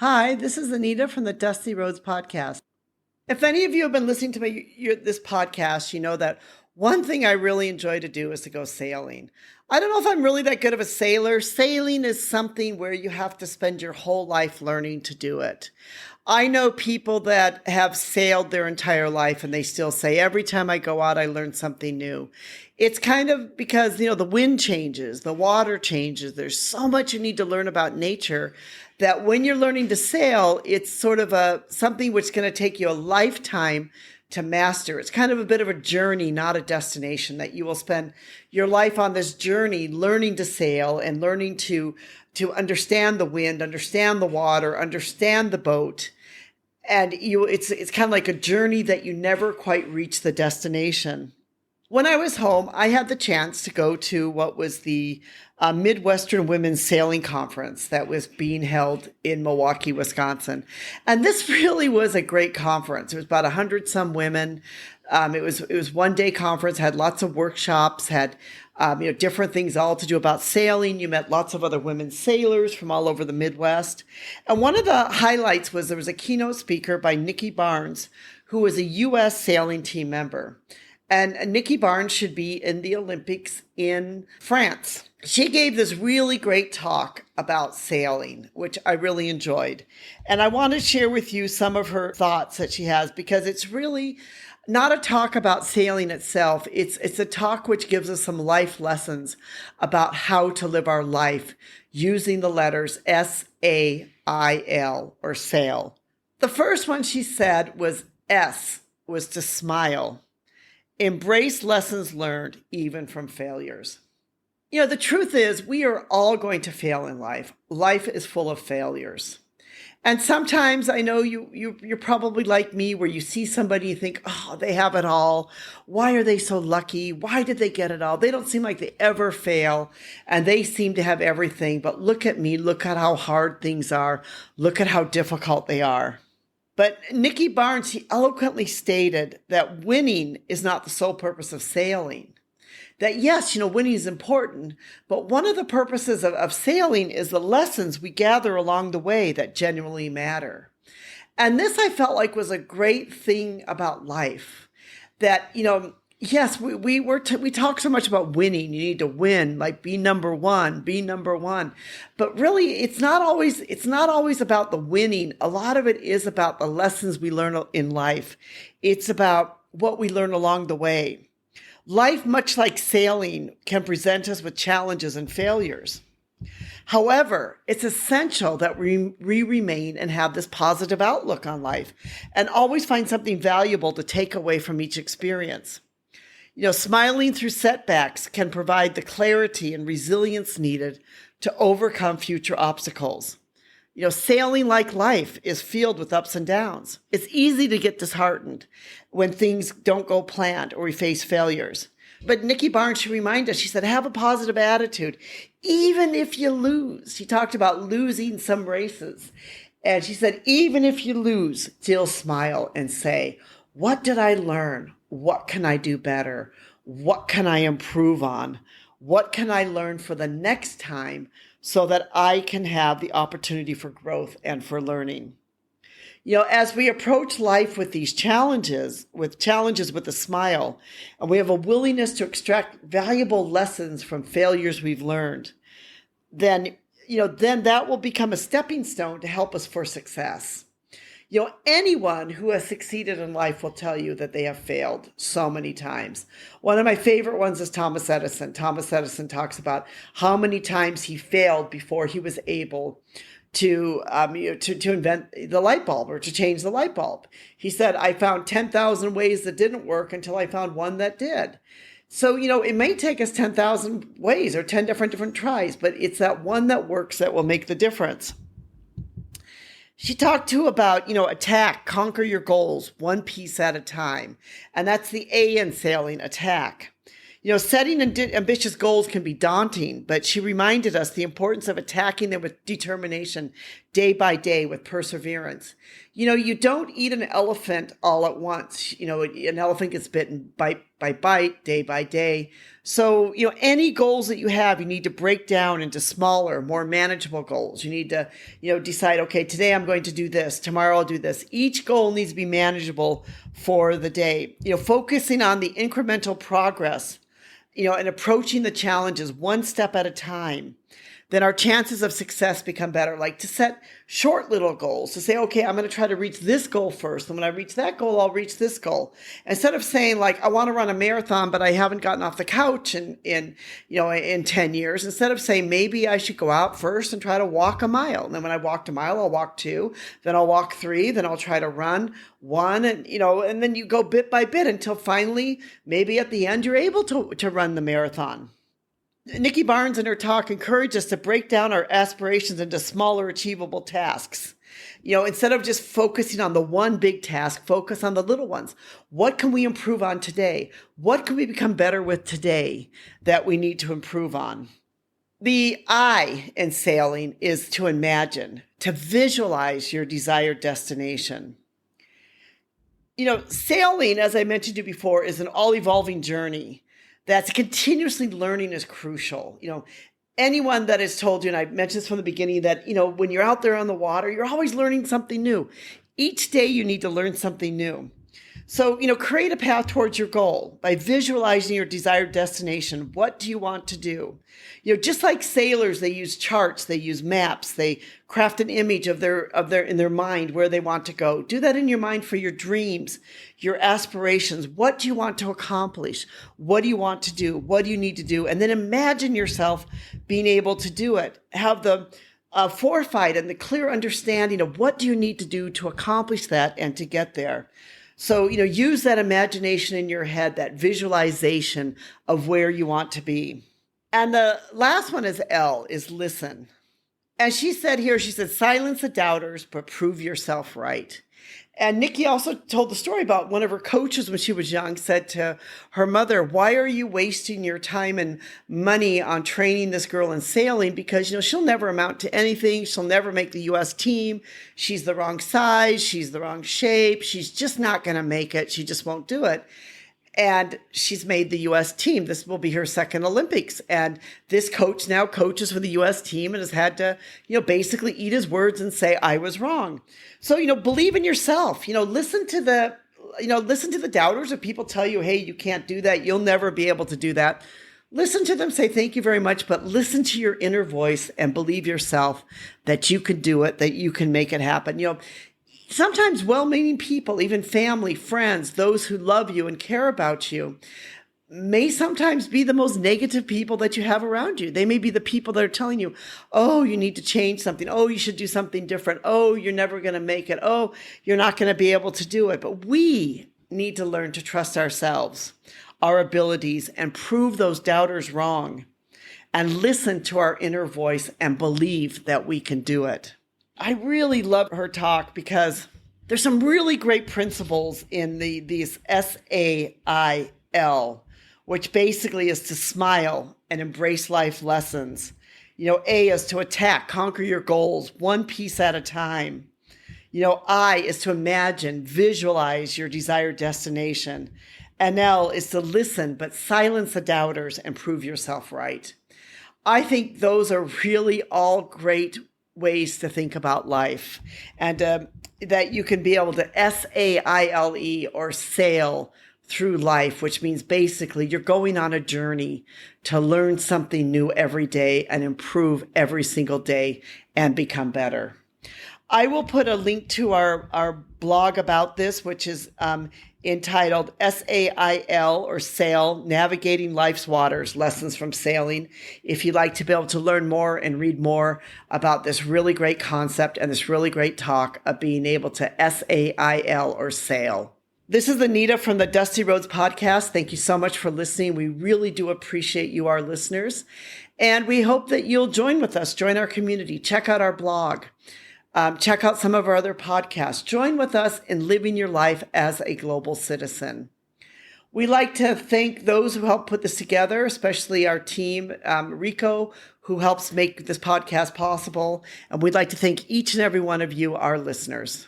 Hi, this is Anita from the Dusty Roads podcast. If any of you have been listening to this podcast, you know that one thing I really enjoy to do is to go sailing. I don't know if I'm really that good of a sailor. Sailing is something where you have to spend your whole life learning to do it. I know people that have sailed their entire life and they still say, every time I go out, I learn something new. It's kind of because, the wind changes, the water changes. There's so much you need to learn about nature that when you're learning to sail, it's sort of something which is going to take you a lifetime to master. It's kind of a bit of a journey, not a destination, that you will spend your life on this journey learning to sail and learning to understand the wind, understand the water, understand the boat. And it's kind of like a journey that you never quite reach the destination. When I was home, I had the chance to go to what was the Midwestern Women's Sailing Conference that was being held in Milwaukee, Wisconsin. And this really was a great conference. It was about 100 some women. It was one day conference, had lots of workshops, had different things all to do about sailing. You met lots of other women sailors from all over the Midwest. And one of the highlights was there was a keynote speaker by Nikki Barnes, who was a U.S. sailing team member. And Nikki Barnes should be in the Olympics in France. She gave this really great talk about sailing, which I really enjoyed. And I want to share with you some of her thoughts that she has, because it's really not a talk about sailing itself. It's a talk which gives us some life lessons about how to live our life using the letters S-A-I-L or SAIL. The first one she said was S, was to smile. Embrace lessons learned even from failures. The truth is we are all going to fail in life. Life is full of failures. And sometimes I know you're probably like me, where you see somebody, you think, oh, they have it all. Why are they so lucky? Why did they get it all? They don't seem like they ever fail, and they seem to have everything. But look at me. Look at how hard things are. Look at how difficult they are. But Nikki Barnes, she eloquently stated that winning is not the sole purpose of sailing. That yes, winning is important, but one of the purposes of sailing is the lessons we gather along the way that genuinely matter. And this I felt like was a great thing about life. That, yes, we talk so much about winning. You need to win, like be number one. But really, it's not always about the winning. A lot of it is about the lessons we learn in life. It's about what we learn along the way. Life, much like sailing, can present us with challenges and failures. However, it's essential that we remain and have this positive outlook on life and always find something valuable to take away from each experience. Smiling through setbacks can provide the clarity and resilience needed to overcome future obstacles. Sailing, like life, is filled with ups and downs. It's easy to get disheartened when things don't go planned or we face failures. But Nikki Barnes, she reminded us, she said, have a positive attitude, even if you lose. She talked about losing some races. And she said, even if you lose, still smile and say, what did I learn? What can I do better? What can I improve on? What can I learn for the next time so that I can have the opportunity for growth and for learning? As we approach life with these challenges with a smile, and we have a willingness to extract valuable lessons from failures we've learned, then that will become a stepping stone to help us for success. Anyone who has succeeded in life will tell you that they have failed so many times. One of my favorite ones is Thomas Edison. Thomas Edison talks about how many times he failed before he was able to invent the light bulb or to change the light bulb. He said, I found 10,000 ways that didn't work until I found one that did. So, it may take us 10,000 ways or 10 different tries, but it's that one that works that will make the difference. She talked too about, attack, conquer your goals one piece at a time. And that's the A in sailing, attack. Setting ambitious goals can be daunting, but she reminded us the importance of attacking them with determination day by day with perseverance. You don't eat an elephant all at once. An elephant gets bitten bite by bite, day by day. So, any goals that you have, you need to break down into smaller, more manageable goals. You need to, decide, okay, today I'm going to do this. Tomorrow I'll do this. Each goal needs to be manageable for the day. Focusing on the incremental progress, and approaching the challenges one step at a time, then our chances of success become better. Like to set short little goals, to say, okay, I'm going to try to reach this goal first. And when I reach that goal, I'll reach this goal. Instead of saying like, I want to run a marathon, but I haven't gotten off the couch in 10 years. Instead of saying, maybe I should go out first and try to walk a mile. And then when I walked a mile, I'll walk 2, then I'll walk 3, then I'll try to run 1. And then you go bit by bit until finally, maybe at the end, you're able to run the marathon. Nikki Barnes in her talk encouraged us to break down our aspirations into smaller achievable tasks. Instead of just focusing on the one big task, focus on the little ones. What can we improve on today? What can we become better with today that we need to improve on? The I in sailing is to imagine, to visualize your desired destination. Sailing, as I mentioned to you before, is an all-evolving journey. That's continuously learning is crucial. Anyone that has told you, and I mentioned this from the beginning, that, when you're out there on the water, you're always learning something new. Each day you need to learn something new. So, create a path towards your goal by visualizing your desired destination. What do you want to do? Just like sailors, they use charts, they use maps, they craft an image of their in their mind where they want to go. Do that in your mind for your dreams, your aspirations. What do you want to accomplish? What do you want to do? What do you need to do? And then imagine yourself being able to do it. Have the foresight and the clear understanding of what do you need to do to accomplish that and to get there. So, use that imagination in your head, that visualization of where you want to be. And the last one is L, is listen. As she said here, she said, silence the doubters, but prove yourself right. And Nikki also told the story about one of her coaches when she was young said to her mother, why are you wasting your time and money on training this girl in sailing? Because, she'll never amount to anything. She'll never make the U.S. team. She's the wrong size. She's the wrong shape. She's just not going to make it. She just won't do it. And she's made the U.S. team. This will be her second Olympics. And this coach now coaches for the U.S. team and has had to, basically eat his words and say, I was wrong. So, believe in yourself. Listen to the doubters. If people tell you, hey, you can't do that, you'll never be able to do that. Listen to them, say thank you very much, but listen to your inner voice and believe yourself that you can do it, that you can make it happen. Sometimes well-meaning people, even family, friends, those who love you and care about you, may sometimes be the most negative people that you have around you. They may be the people that are telling you, oh, you need to change something. Oh, you should do something different. Oh, you're never going to make it. Oh, you're not going to be able to do it. But we need to learn to trust ourselves, our abilities, and prove those doubters wrong, and listen to our inner voice and believe that we can do it. I really love her talk because there's some really great principles in these S.A.I.L, which basically is to smile and embrace life lessons. A is to attack, conquer your goals, one piece at a time. I is to imagine, visualize your desired destination. And L is to listen, but silence the doubters and prove yourself right. I think those are really all great ways to think about life, and that you can be able to S-A-I-L-E or sail through life, which means basically you're going on a journey to learn something new every day and improve every single day and become better. I will put a link to our blog about this, which is entitled S.A.I.L or S.A.I.L, Navigating Life's Waters, Lessons from Sailing. If you'd like to be able to learn more and read more about this really great concept and this really great talk of being able to S.A.I.L or S.A.I.L. This is Anita from the Dusty Roads Podcast. Thank you so much for listening. We really do appreciate you, our listeners. And we hope that you'll join with us, join our community, check out our blog. Check out some of our other podcasts. Join with us in living your life as a global citizen. We like to thank those who helped put this together, especially our team, Rico, who helps make this podcast possible. And we'd like to thank each and every one of you, our listeners.